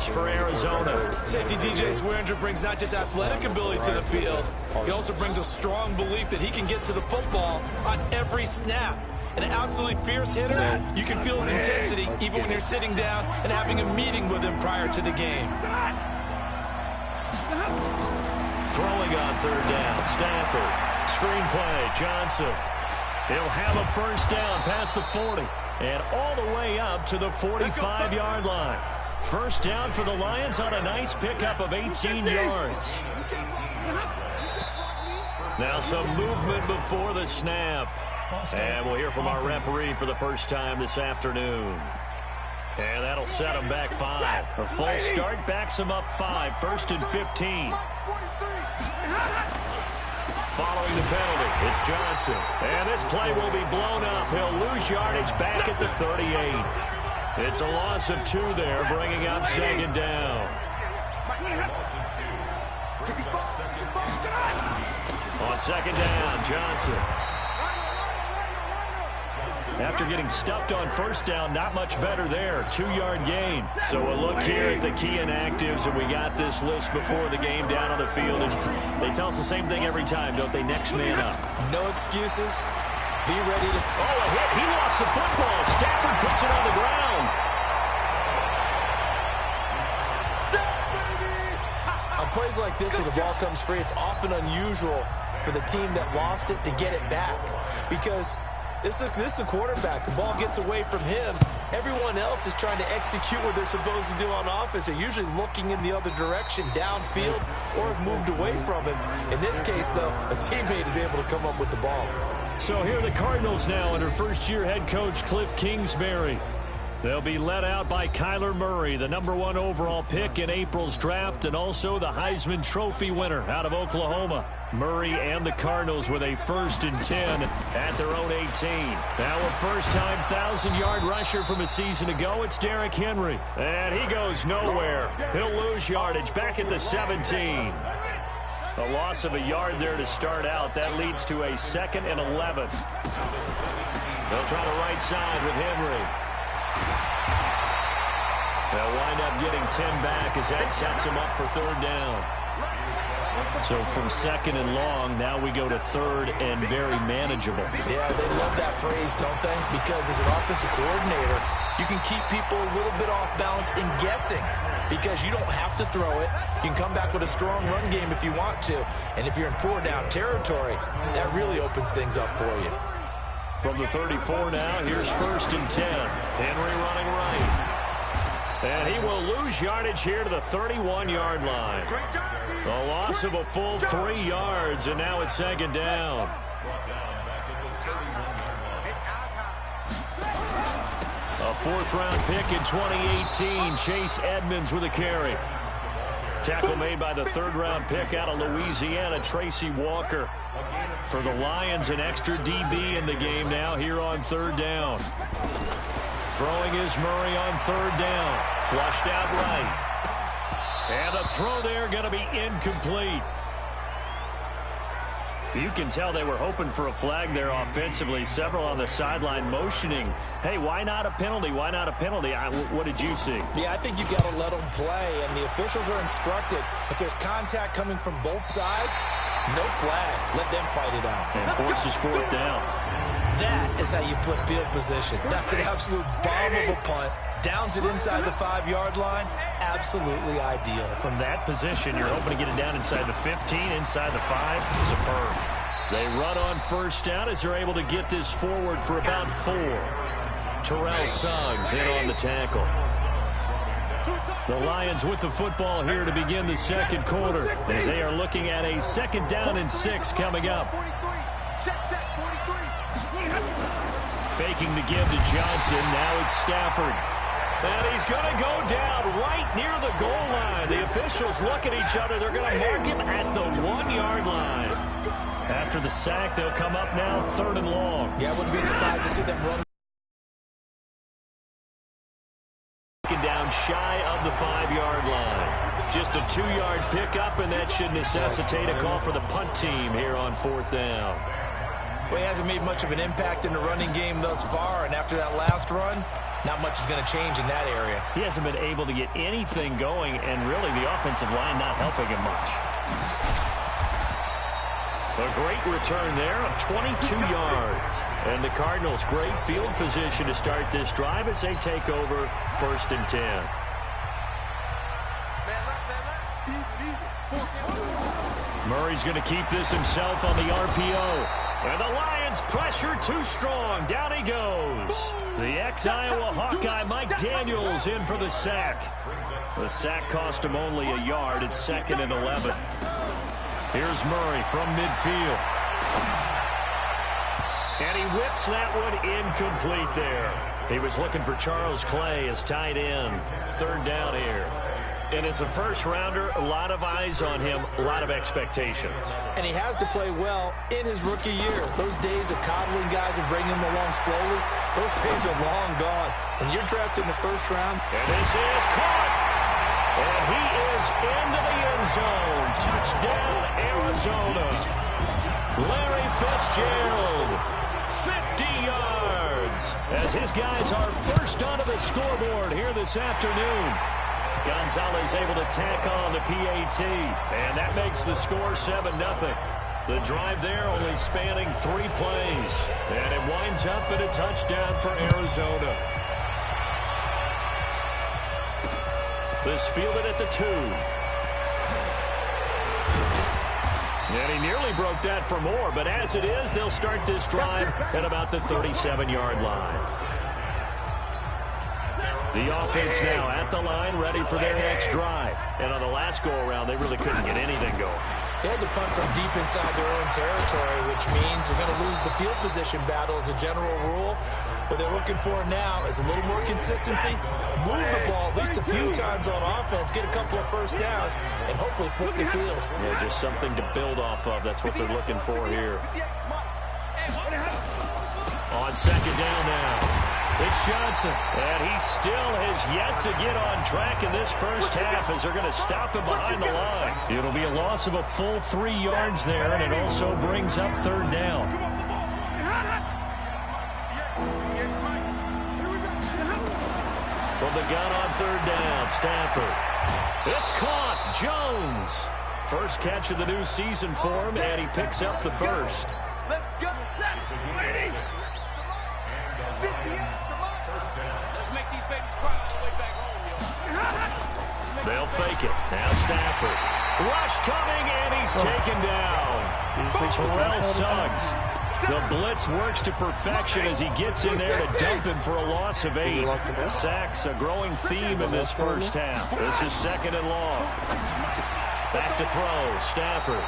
rush for Arizona. Safety DJ Swearinger brings not just athletic ability to the field, he also brings a strong belief that he can get to the football on every snap. An absolutely fierce hitter, you can feel his intensity even when you're sitting down and having a meeting with him prior to the game. Throwing on third down, Stafford. Screenplay, Johnson. He'll have a first down past the 40 and all the way up to the 45-yard line. First down for the Lions on a nice pickup of 18 yards. Now some movement before the snap. And we'll hear from our referee for the first time this afternoon. And that'll set him back 5. A full start backs him up 5. First and 15. Following the penalty, it's Johnson. And this play will be blown up. He'll lose yardage back at the 38. It's a loss of 2 there, bringing up second down. On second down, Johnson. After getting stuffed on first down, not much better there. 2-yard gain. So we'll look here at the key inactives, and we got this list before the game down on the field. And they tell us the same thing every time, don't they? Next man up. No excuses. Be ready to... Oh, a hit. He lost the football. Stafford puts it on the ground. On plays like this where the ball comes free, it's often unusual for the team that lost it to get it back. Because... This is the quarterback. The ball gets away from him. Everyone else is trying to execute what they're supposed to do on offense. They're usually looking in the other direction, downfield, or have moved away from him. In this case, though, a teammate is able to come up with the ball. So here are the Cardinals now under first-year head coach Cliff Kingsbury. They'll be led out by Kyler Murray, the #1 overall pick in April's draft, and also the Heisman Trophy winner out of Oklahoma. Murray and the Cardinals with a 1st and 10 at their own 18. Now a first-time 1,000-yard rusher from a season ago, it's Derrick Henry. And he goes nowhere. He'll lose yardage back at the 17. A loss of a yard there to start out. That leads to a 2nd and 11. They'll try the right side with Henry. They'll wind up getting 10 back as that sets him up for 3rd down. So from 2nd and long, now we go to 3rd and very manageable. Yeah, they love that phrase, don't they? Because as an offensive coordinator, you can keep people a little bit off balance and guessing because you don't have to throw it. You can come back with a strong run game if you want to. And if you're in 4-down territory, that really opens things up for you. From the 34 now, here's 1st and 10. Henry running right. And he will lose yardage here to the 31-yard line. A loss of a full 3 yards, and now it's 2nd down. A 4th-round pick in 2018, Chase Edmonds with a carry. Tackle made by the 3rd-round pick out of Louisiana, Tracy Walker. For the Lions, an extra DB in the game now here on 3rd down. Throwing is Murray on 3rd down. Flushed out right. And the throw there going to be incomplete. You can tell they were hoping for a flag there offensively. Several on the sideline motioning. Hey, why not a penalty? Why not a penalty? What did you see? Yeah, I think you've got to let them play, and the officials are instructed. If there's contact coming from both sides, no flag. Let them fight it out. And forces 4th down. That is how you flip field position. That's an absolute bomb of a punt. Downs it inside the 5-yard line. Absolutely ideal. From that position, you're hoping to get it down inside the 15, inside the 5. Superb. They run on 1st down as they're able to get this forward for about 4. Terrell Suggs in on the tackle. The Lions with the football here to begin the 2nd quarter as they are looking at a 2nd down and 6 coming up. Faking the give to Johnson. Now it's Stafford. And he's going to go down right near the goal line. The officials look at each other. They're going to mark him at the 1-yard line. After the sack, they'll come up now 3rd and long. Yeah, I wouldn't be surprised to see them run. Down shy of the 5-yard line. Just a 2-yard pickup, and that should necessitate a call for the punt team here on 4th down. Well, he hasn't made much of an impact in the running game thus far, and after that last run, not much is going to change in that area. He hasn't been able to get anything going, and really the offensive line not helping him much. A great return there of 22 yards. And the Cardinals, great field position to start this drive as they take over 1st and 10. Murray's going to keep this himself on the RPO. And the Lions pressure too strong. Down he goes. The ex-Iowa Hawkeye Mike Daniels in for the sack. The sack cost him only a yard. It's 2nd and 11. Here's Murray from midfield. And he whips that one incomplete there. He was looking for Charles Clay as tight end. 3rd down here. And as a first-rounder, a lot of eyes on him, a lot of expectations. And he has to play well in his rookie year. Those days of coddling guys and bringing them along slowly, those days are long gone. When you're drafted in the 1st round. And this is caught. And he is into the end zone. Touchdown, Arizona. Larry Fitzgerald, 50 yards. As his guys are first onto the scoreboard here this afternoon. Gonzalez able to tack on the PAT, and that makes the score 7-0. The drive there only spanning 3 plays, and it winds up in a touchdown for Arizona. This fielded at the 2. And he nearly broke that for more, but as it is, they'll start this drive at about the 37-yard line. The offense now at the line, ready for their next drive. And on the last go-around, they really couldn't get anything going. They had to punt from deep inside their own territory, which means they're going to lose the field position battle as a general rule. What they're looking for now is a little more consistency, move the ball at least a few times on offense, get a couple of first downs, and hopefully flip the field. Yeah, just something to build off of. That's what they're looking for here. On 2nd down now. It's Johnson, and he still has yet to get on track in this first half as they're going to stop him behind the line. It'll be a loss of a full 3 yards there, and it also brings up 3rd down. From the gun on 3rd down, Stafford. It's caught. Jones. First catch of the new season for him, and he picks up the first. Let's go. Ready. They'll fake it. Now Stafford. Rush coming, and he's taken down. Terrell Suggs. The blitz works to perfection as he gets in there to dump him for a loss of 8. Sacks, a growing theme in this first half. This is 2nd and long. Back to throw. Stafford.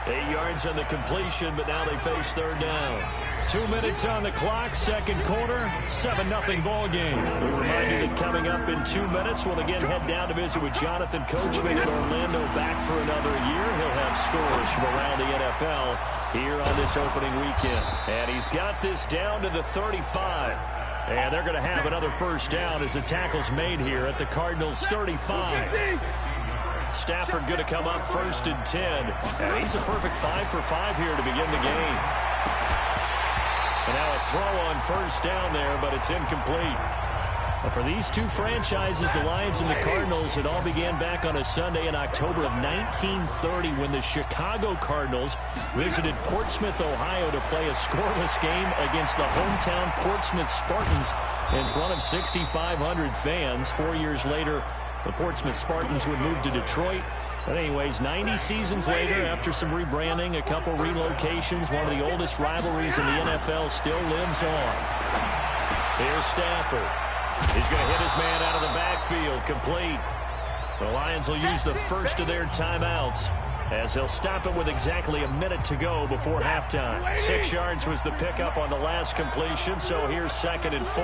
8 yards on the completion, but now they face 3rd down. 2 minutes on the clock, 2nd quarter, 7-0 ball game. We remind you that coming up in 2 minutes, we'll again head down to visit with Jonathan Coachman in Orlando, back for another year. He'll have scores from around the NFL here on this opening weekend. And he's got this down to the 35. And they're going to have another first down as the tackle's made here at the Cardinals' 35. Stafford going to come up 1st and 10. And he's a perfect 5 for 5 here to begin the game. And now a throw on 1st down there, but it's incomplete. For these two franchises, the Lions and the Cardinals, it all began back on a Sunday in October of 1930 when the Chicago Cardinals visited Portsmouth, Ohio to play a scoreless game against the hometown Portsmouth Spartans in front of 6,500 fans. 4 years later, the Portsmouth Spartans would move to Detroit. But anyways, 90 seasons later, after some rebranding, a couple relocations, one of the oldest rivalries in the NFL still lives on. Here's Stafford. He's going to hit his man out of the backfield, complete. The Lions will use the first of their timeouts as they'll stop it with exactly a minute to go before halftime. 6 yards was the pickup on the last completion, so here's 2nd and 4.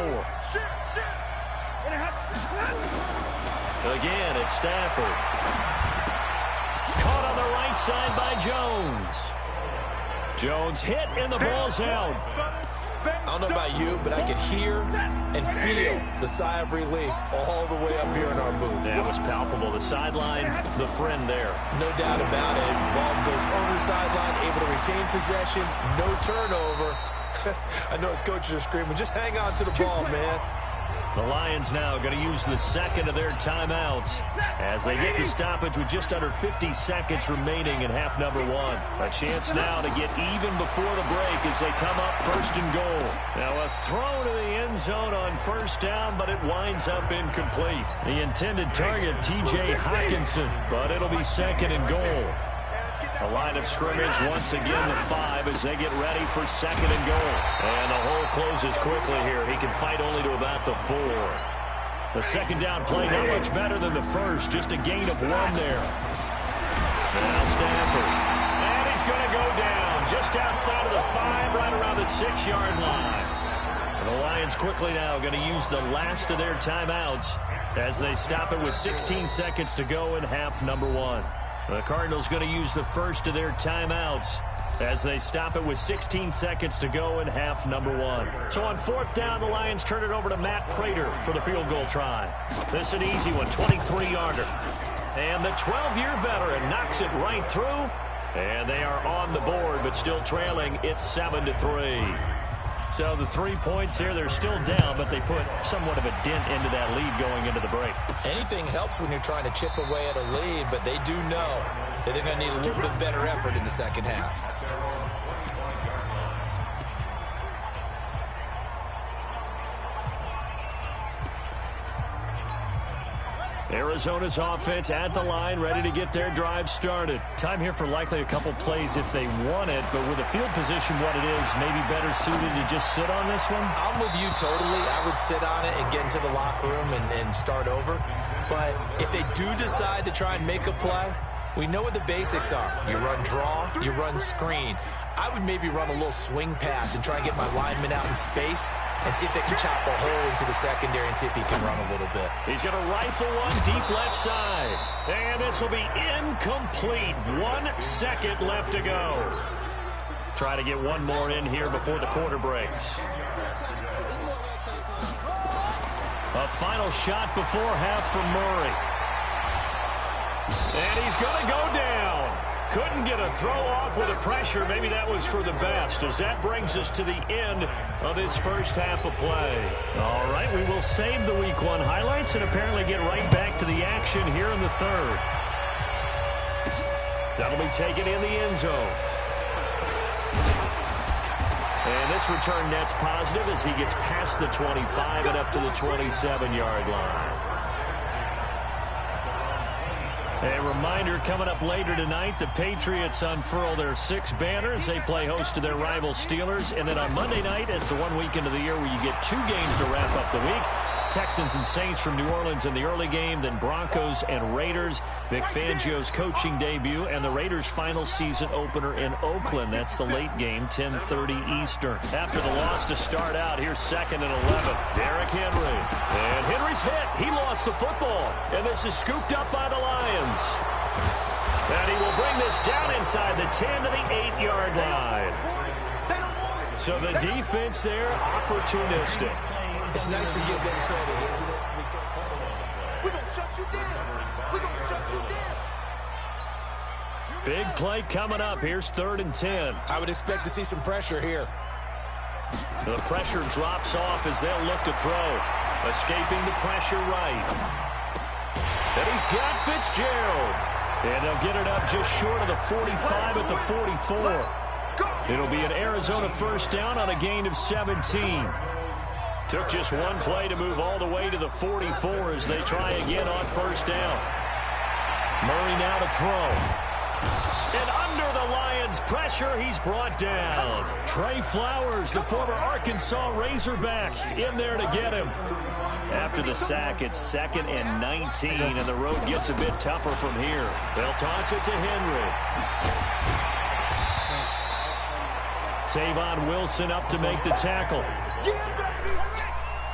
Again, it's Stafford. Caught on the right side by Jones. Jones hit and the ball's out. I don't know about you, but I could hear and feel the sigh of relief all the way up here in our booth. That was palpable. The sideline, the friend there. No doubt about it. Ball goes over the sideline, able to retain possession, no turnover. I know his coaches are screaming, just hang on to the ball, man. The Lions now going to use the second of their timeouts as they get the stoppage with just under 50 seconds remaining in half number one. A chance now to get even before the break as they come up first and goal. Now a throw to the end zone on first down, but it winds up incomplete. The intended target, T.J. Hawkinson, but it'll be second and goal. The line of scrimmage once again the 5 as they get ready for second and goal. And the hole closes quickly here. He can fight only to about the 4. The second down play not much better than the first. Just a gain of 1 there. Now Stafford. And he's going to go down just outside of the 5, right around the 6-yard line. And the Lions quickly now going to use the last of their timeouts as they stop it with 16 seconds to go in half number one. The Cardinals going to use the first of their timeouts as they stop it with 16 seconds to go in half number one. So on fourth down, the Lions turn it over to Matt Prater for the field goal try. This is an easy one, 23-yarder. And the 12-year veteran knocks it right through. And they are on the board, but still trailing. It's 7-3. So the 3 points here, they're still down, but they put somewhat of a dent into that lead going into the break. Anything helps when you're trying to chip away at a lead, but they do know that they're going to need a little bit better effort in the second half. Arizona's offense at the line, ready to get their drive started. Time here for likely a couple plays if they want it, but with the field position what it is, maybe better suited to just sit on this one? I'm with you totally. I would sit on it and get into the locker room and start over. But if they do decide to try and make a play, we know what the basics are. You run draw, you run screen. I would maybe run a little swing pass and try and get my lineman out in space and see if they can chop a hole into the secondary and see if he can run a little bit. He's going to rifle one deep left side. And this will be incomplete. 1 second left to go. Try to get one more in here before the quarter breaks. A final shot before half from Murray. And he's going to go down. Couldn't get a throw off with the pressure. Maybe that was for the best, as that brings us to the end of this first half of play. All right, we will save the Week 1 highlights and apparently get right back to the action here in the third. That'll be taken in the end zone. And this return net's positive as he gets past the 25 and up to the 27-yard line. A reminder coming up later tonight, the Patriots unfurl their 6 banners. They play host to their rival Steelers. And then on Monday night, it's the 1 weekend of the year where you get 2 games to wrap up the week. Texans and Saints from New Orleans in the early game, then Broncos and Raiders. Vic Fangio's coaching debut and the Raiders' final season opener in Oakland. That's the late game, 10:30 Eastern. After the loss to start out, here's 2nd and 11. Derrick Henry. And Henry's hit. He lost the football. And this is scooped up by the Lions. And he will bring this down inside the 10 to the 8-yard line. So the defense there, opportunistic. It's nice to give them credit, isn't it? We're going to shut you down. We're going to shut you down. Big play coming up. Here's 3rd and 10. I would expect to see some pressure here. The pressure drops off as they'll look to throw. Escaping the pressure right. And he's got Fitzgerald. And they'll get it up just short of the 45 at the 44. It'll be an Arizona first down on a gain of 17. Took just one play to move all the way to the 44 as they try again on first down. Murray now to throw. And under the Lions' pressure, he's brought down. Trey Flowers, the former Arkansas Razorback, in there to get him. After the sack, it's 2nd and 19, and the road gets a bit tougher from here. They'll toss it to Henry. Tavon Wilson up to make the tackle.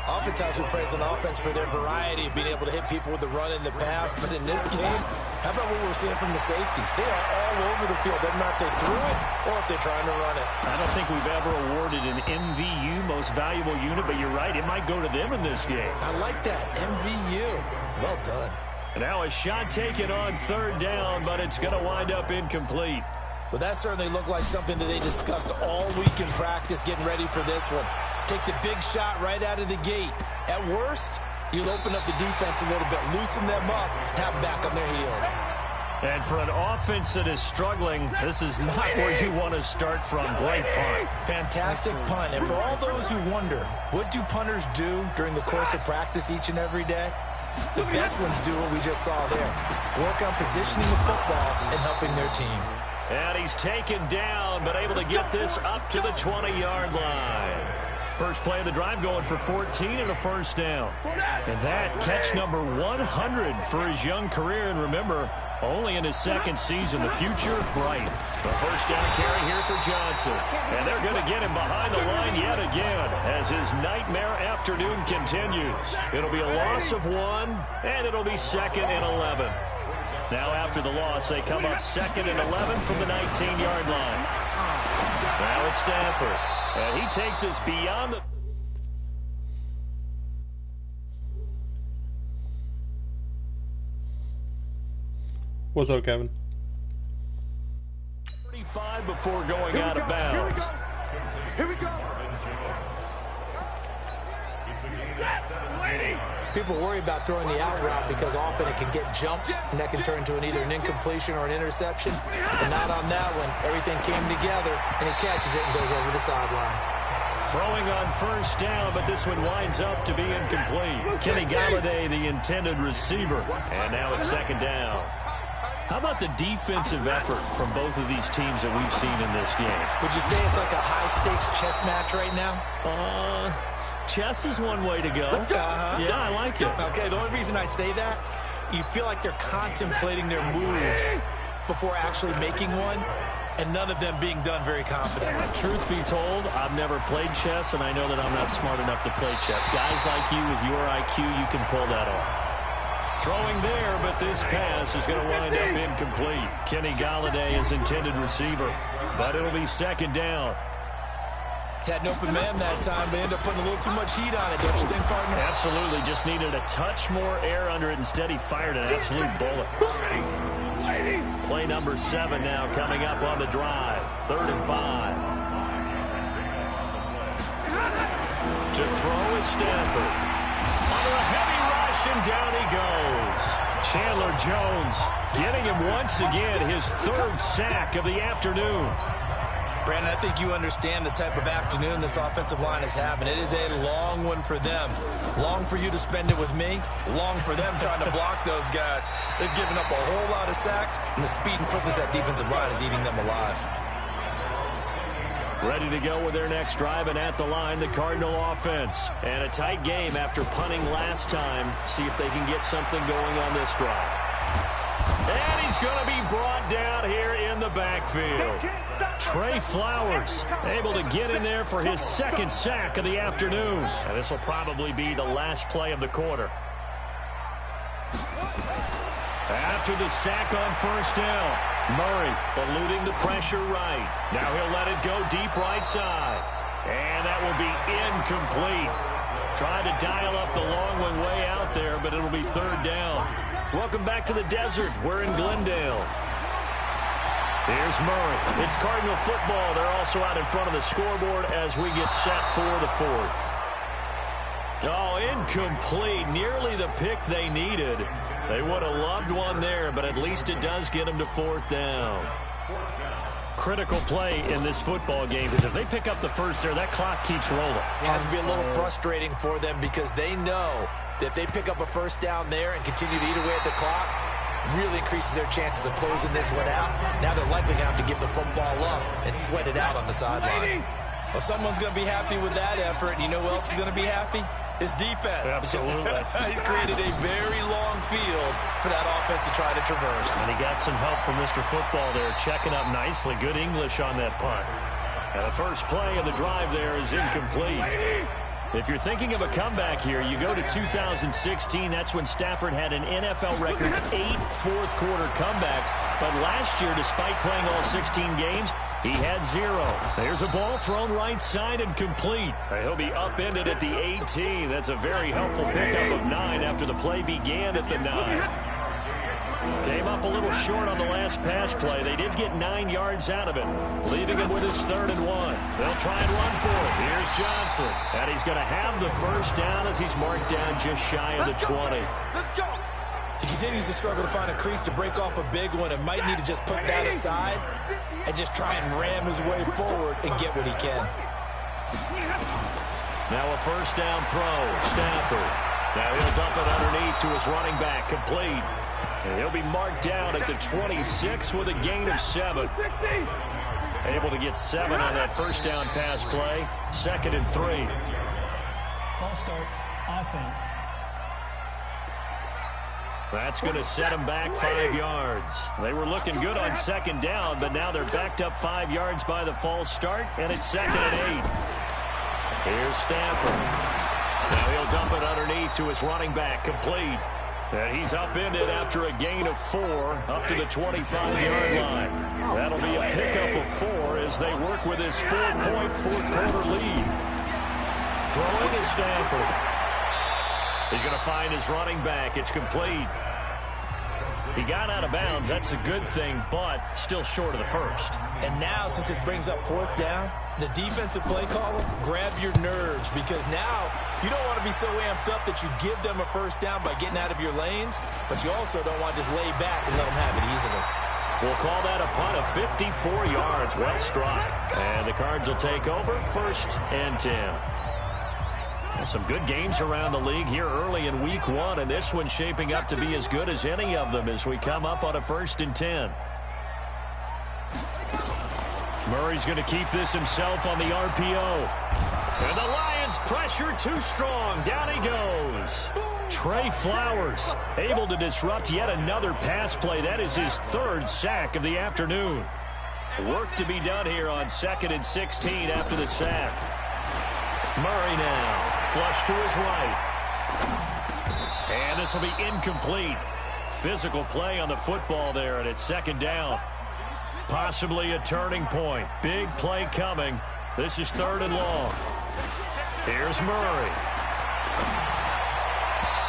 Oftentimes we praise an offense for their variety of being able to hit people with the run and the pass, but in this game, how about what we're seeing from the safeties? They are all over the field. Doesn't matter if they threw it or if they're trying to run it. I don't think we've ever awarded an MVU, most valuable unit, but you're right, it might go to them in this game. I like that, MVU. Well done. And now a shot taken on 3rd down, but it's going to wind up incomplete. Well, that certainly looked like something that they discussed all week in practice getting ready for this one. Take the big shot right out of the gate. At worst, you'll open up the defense a little bit, loosen them up, and have them back on their heels. And for an offense that is struggling, this is not where you want to start from. Great punt. Fantastic punt. And for all those who wonder, what do punters do during the course of practice each and every day? The best ones do what we just saw there. Work on positioning the football and helping their team. And he's taken down, but able to get this up to the 20-yard line. First play of the drive going for 14 and a first down. And that catch number 100 for his young career. And remember, only in his second season. The future bright. The first down carry here for Johnson. And they're going to get him behind the line yet again as his nightmare afternoon continues. It'll be a loss of 1, and it'll be 2nd and 11. Now after the loss, they come up 2nd and 11 from the 19-yard line. Now it's Stafford. And he takes us beyond the... What's up, Kevin? 35 before going out of bounds. Here we go. People worry about throwing the out route because often it can get jumped, and that can turn into either an incompletion or an interception. But not on that one. Everything came together, and he catches it and goes over the sideline. Throwing on first down, but this one winds up to be incomplete. Kenny Galladay, the intended receiver. And now it's 2nd down. How about the defensive effort from both of these teams that we've seen in this game? Would you say it's like a high-stakes chess match right now? Chess is one way to go. Yeah, I like it. Okay, the only reason I say that, you feel like they're contemplating their moves before actually making one, and none of them being done very confidently. Truth be told, I've never played chess, and I know that I'm not smart enough to play chess. Guys like you with your IQ, you can pull that off. Throwing there, but this pass is going to wind up incomplete. Kenny Galladay is intended receiver, but it'll be 2nd down. Had an open man that time, but ended up putting a little too much heat on it, don't you think, partner? Absolutely. Just needed a touch more air under it. Instead, he fired an absolute bullet. Play number 7 now coming up on the drive. 3rd and 5. To throw is Stafford. Under a heavy rush, and down he goes. Chandler Jones getting him once again, his 3rd sack of the afternoon. Brandon, I think you understand the type of afternoon this offensive line is having. It is a long one for them. Long for you to spend it with me. Long for them trying to block those guys. They've given up a whole lot of sacks, and the speed and quickness of that defensive line is eating them alive. Ready to go with their next drive, and at the line, the Cardinal offense. And a tight game after punting last time. See if they can get something going on this drive. And he's going to be brought down here in the backfield. Trey Flowers able to get in there for his 2nd sack of the afternoon. And this will probably be the last play of the quarter. After the sack on first down, Murray eluding the pressure right. Now he'll let it go deep right side. And that will be incomplete. Tried to dial up the long one way out there, but it'll be 3rd down. Welcome back to the desert. We're in Glendale. Here's Murray. It's Cardinal football. They're also out in front of the scoreboard as we get set for the 4th. Oh, incomplete. Nearly the pick they needed. They would have loved one there, but at least it does get them to 4th down. Critical play in this football game, because if they pick up the first there, that clock keeps rolling. It has to be a little frustrating for them because they know that if they pick up a first down there and continue to eat away at the clock, really increases their chances of closing this one out. Now they're likely going to have to give the football up and sweat it out on the sideline. Well, someone's going to be happy with that effort. And you know who else is going to be happy? His defense. Absolutely. He's created a very long field for that offense to try to traverse. And he got some help from Mr. Football there, checking up nicely. Good English on that punt. And the first play of the drive there is incomplete. If you're thinking of a comeback here, you go to 2016. That's when Stafford had an NFL record 8 fourth-quarter comebacks. But last year, despite playing all 16 games, he had 0. There's a ball thrown right side and complete. He'll be upended at the 18. That's a very helpful pickup of 9 after the play began at the 9. Came up a little short on the last pass play. They did get 9 yards out of it, leaving him with his 3rd and 1. They'll try and run for it. Here's Johnson. And he's going to have the first down as he's marked down just shy of the 20. Let's go. He continues to struggle to find a crease to break off a big one and might need to just put that aside and just try and ram his way forward and get what he can. Now a first down throw. Stafford. Now he'll dump it underneath to his running back. Complete. And he'll be marked down at the 26 with a gain of 7. Able to get 7 on that first down pass play. 2nd and 3. False start. Offense. That's going to set them back 5 yards. They were looking good on 2nd down, but now they're backed up 5 yards by the false start, and it's 2nd and 8. Here's Stafford. Now he'll dump it underneath to his running back. Complete. And he's upended after a gain of 4 up to the 25-yard line. That'll be a pickup of 4 as they work with his 4-point fourth-quarter lead. Throwing to Stafford. He's going to find his running back. It's complete. He got out of bounds. That's a good thing, but still short of the first. And now, since this brings up 4th down, the defensive play caller, grab your nerves, because now you don't want to be so amped up that you give them a first down by getting out of your lanes, but you also don't want to just lay back and let them have it easily. We'll call that a punt of 54 yards. Well struck. And the Cards will take over 1st and 10. Some good games around the league here early in week 1, and this one's shaping up to be as good as any of them as we come up on a 1st and 10. Murray's going to keep this himself on the RPO. And the Lions pressure too strong. Down he goes. Trey Flowers able to disrupt yet another pass play. That is his 3rd sack of the afternoon. Work to be done here on 2nd and 16 after the sack. Murray now. Flush to his right. And this will be incomplete. Physical play on the football there, and it's 2nd down. Possibly a turning point. Big play coming. This is 3rd and long. Here's Murray.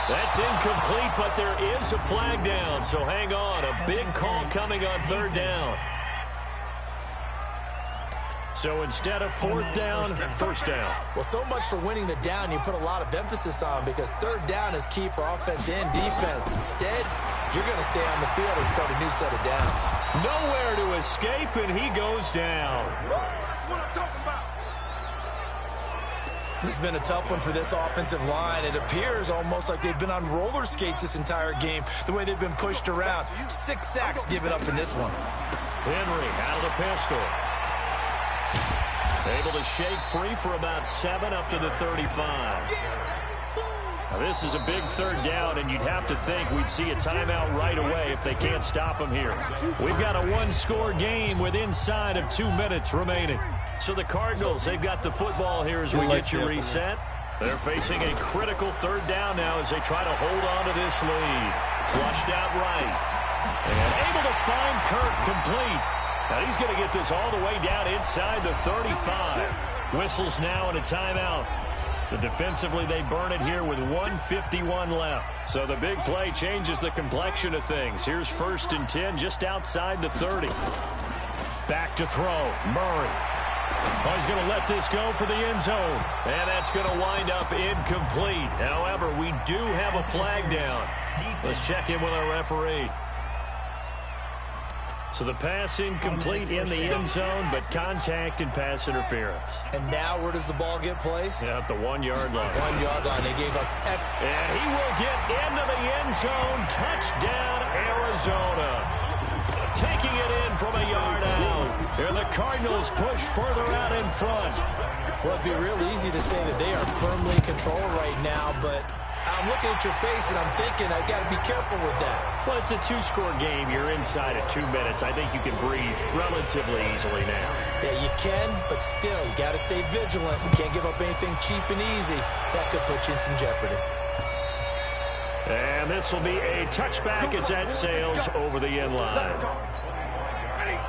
That's incomplete, but there is a flag down, so hang on. A big call coming on 3rd down. So instead of 4th down, 1st down. Well, so much for winning the down you put a lot of emphasis on, because 3rd down is key for offense and defense. Instead, you're going to stay on the field and start a new set of downs. Nowhere to escape, and he goes down. That's what I'm talking about. This has been a tough one for this offensive line. It appears almost like they've been on roller skates this entire game, the way they've been pushed around. 6 sacks given up in this one. Henry out of the pistol. Able to shake free for about 7 up to the 35. Now this is a big 3rd down, and you'd have to think we'd see a timeout right away if they can't stop him here. We've got a 1-score game with inside of 2 minutes remaining. So the Cardinals, they've got the football here as we get you reset. They're facing a critical 3rd down now as they try to hold on to this lead. Flushed out right. And able to find Kirk complete. Now he's going to get this all the way down inside the 35. Whistles now and a timeout. So defensively they burn it here with 1:51 left. So the big play changes the complexion of things. Here's 1st and 10 just outside the 30. Back to throw. Murray. Oh, he's going to let this go for the end zone. And that's going to wind up incomplete. However, we do have a flag down. Let's check in with our referee. So the pass incomplete in the end zone, but contact and pass interference. And now where does the ball get placed? Yeah, at the 1-yard line. 1-yard line. They gave up. And he will get into the end zone. Touchdown, Arizona. Taking it in from a yard out. And the Cardinals push further out in front. Well, it'd be real easy to say that they are firmly in control right now, but I'm looking at your face and I'm thinking I've got to be careful with that. Well, it's a 2-score game. You're inside of 2 minutes. I think you can breathe relatively easily now. Yeah, you can, but still, you got to stay vigilant. You can't give up anything cheap and easy. That could put you in some jeopardy. And this will be a touchback as that sails over the end line.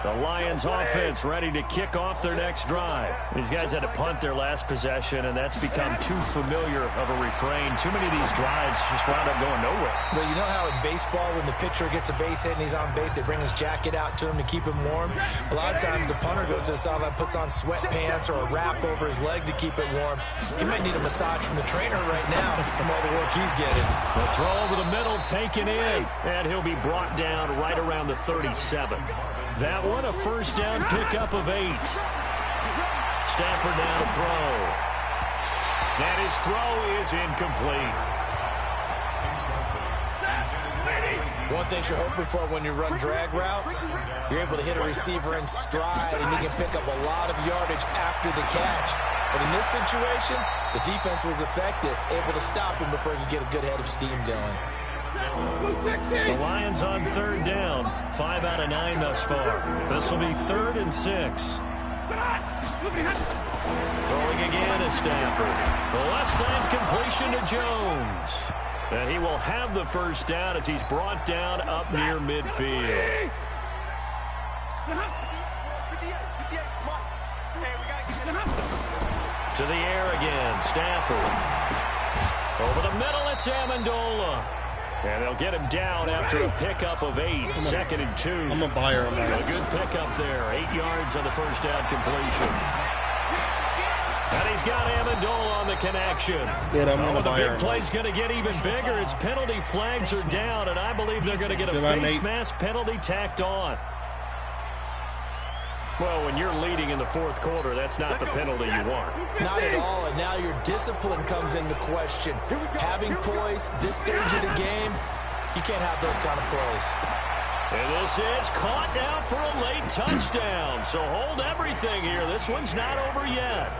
The Lions offense ready to kick off their next drive. These guys had to punt their last possession, and that's become too familiar of a refrain. Too many of these drives just wound up going nowhere. Well, you know how in baseball, when the pitcher gets a base hit and he's on base, they bring his jacket out to him to keep him warm? A lot of times the punter goes to the sideline, puts on sweatpants or a wrap over his leg to keep it warm. He might need a massage from the trainer right now from all the work he's getting. The throw over the middle taken in, and he'll be brought down right around the 37. That one a first down pickup of 8. Stafford now to throw. And his throw is incomplete. One thing you're hoping for when you run drag routes, you're able to hit a receiver in stride, and he can pick up a lot of yardage after the catch. But in this situation, the defense was effective, able to stop him before he could get a good head of steam going. The Lions on third down. 5 out of 9 thus far. This will be 3rd and 6. Throwing again is Stafford. The left side completion to Jones. And he will have the first down as he's brought down up near midfield. To the air again, Stafford. Over the middle, it's Amendola. And they'll get him down after a pickup of 8. 2nd and 2. I'm a buyer on that. A good pickup there. 8 yards on the first down completion. And he's got Amendola on the connection. Good, I'm gonna the buy big her. play's going to get even bigger. His penalty flags are down, and I believe they're going to get a face mask penalty tacked on. Well, when you're leading in the 4th quarter, that's not the penalty you want. Not at all, and now your discipline comes into question. Having poise this stage of the game, you can't have those kind of plays. And this is caught now for a late touchdown. So hold everything here. This one's not over yet.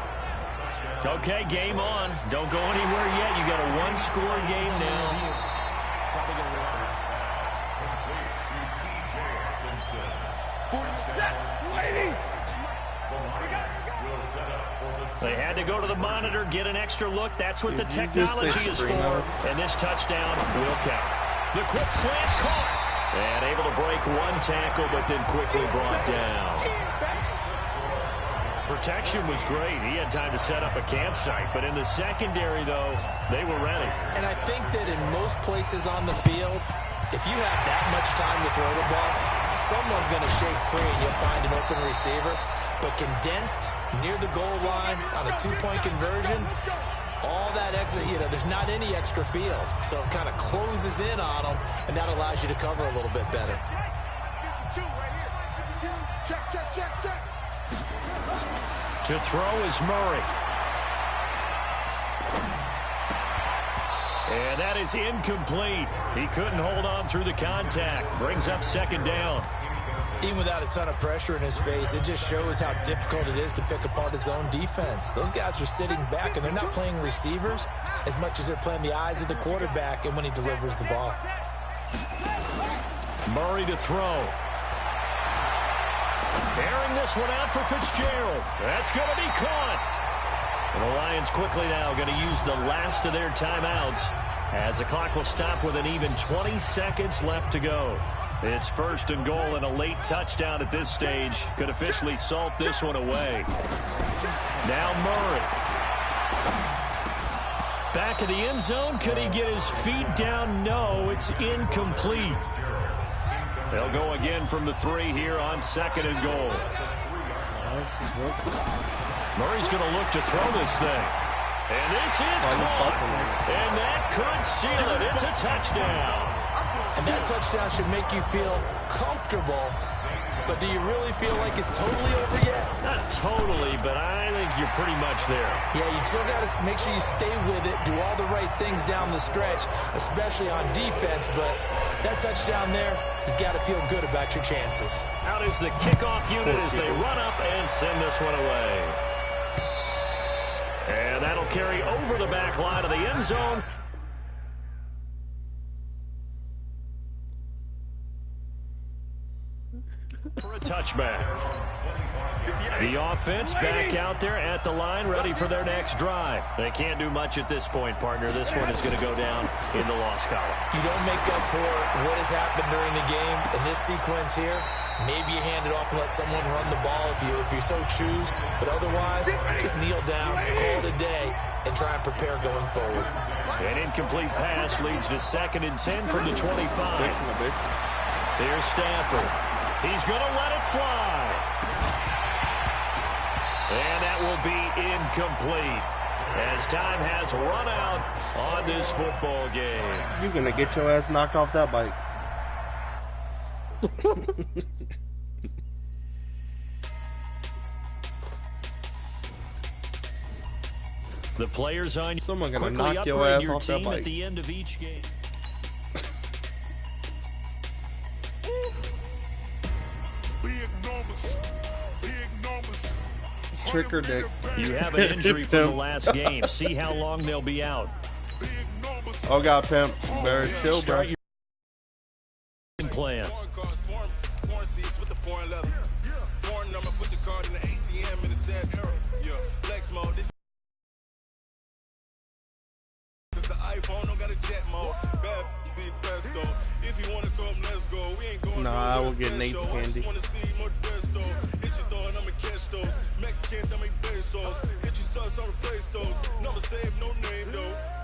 Okay, game on. Don't go anywhere yet. You got a one-score game now. They had to go to the monitor, get an extra look. That's what the technology is for. And this touchdown will count. The quick slant caught. And able to break one tackle, but then quickly brought down. Protection was great. He had time to set up a campsite. But in the secondary, though, they were ready. And I think that in most places on the field, if you have that much time to throw the ball, someone's going to shake free and you'll find an open receiver. But condensed near the goal line on a 2-point conversion, all that extra, there's not any extra field. So it kind of closes in on them, and that allows you to cover a little bit better. Check. To throw is Murray. And that is incomplete. He couldn't hold on through the contact. Brings up 2nd down. Even without a ton of pressure in his face, it just shows how difficult it is to pick apart his own defense. Those guys are sitting back, and they're not playing receivers as much as they're playing the eyes of the quarterback and when he delivers the ball. Murray to throw. Airing this one out for Fitzgerald. That's going to be caught. And the Lions quickly now going to use the last of their timeouts as the clock will stop with an even 20 seconds left to go. It's 1st and goal, and a late touchdown at this stage could officially salt this one away. Now Murray. Back of the end zone. Could he get his feet down? No, it's incomplete. They'll go again from the 3 here on 2nd and goal. Murray's going to look to throw this thing. And this is caught. And that could seal it. It's a touchdown. And that touchdown should make you feel comfortable. But do you really feel like it's totally over yet? Not totally, but I think you're pretty much there. Yeah, you still got to make sure you stay with it, do all the right things down the stretch, especially on defense. But that touchdown there, you got to feel good about your chances. Out is the kickoff unit as they run up and send this one away. And that'll carry over the back line of the end zone. For a touchback. The offense back out there at the line, ready for their next drive. They can't do much at this point, partner. This one is going to go down in the loss column. You don't make up for what has happened during the game in this sequence here. Maybe you hand it off and let someone run the ball if you so choose. But otherwise, just kneel down, call it a day, and try and prepare going forward. An incomplete pass leads to 2nd and 10 from the 25. Here's Stafford. He's going to let it fly. And that will be incomplete as time has run out on this football game. You're going to get your ass knocked off that bike. The players on Someone gonna quickly knock your upgrade ass your off that team bike. at the end of each game. Trick or dick. You have an injury from the last game. See how long they'll be out. Oh, God, pimp. Better chill, bro. Start your plan. Nah, I will get Nate's candy. Mexican, that make pesos. Hit you sauce, I replace those. Number save, no name though.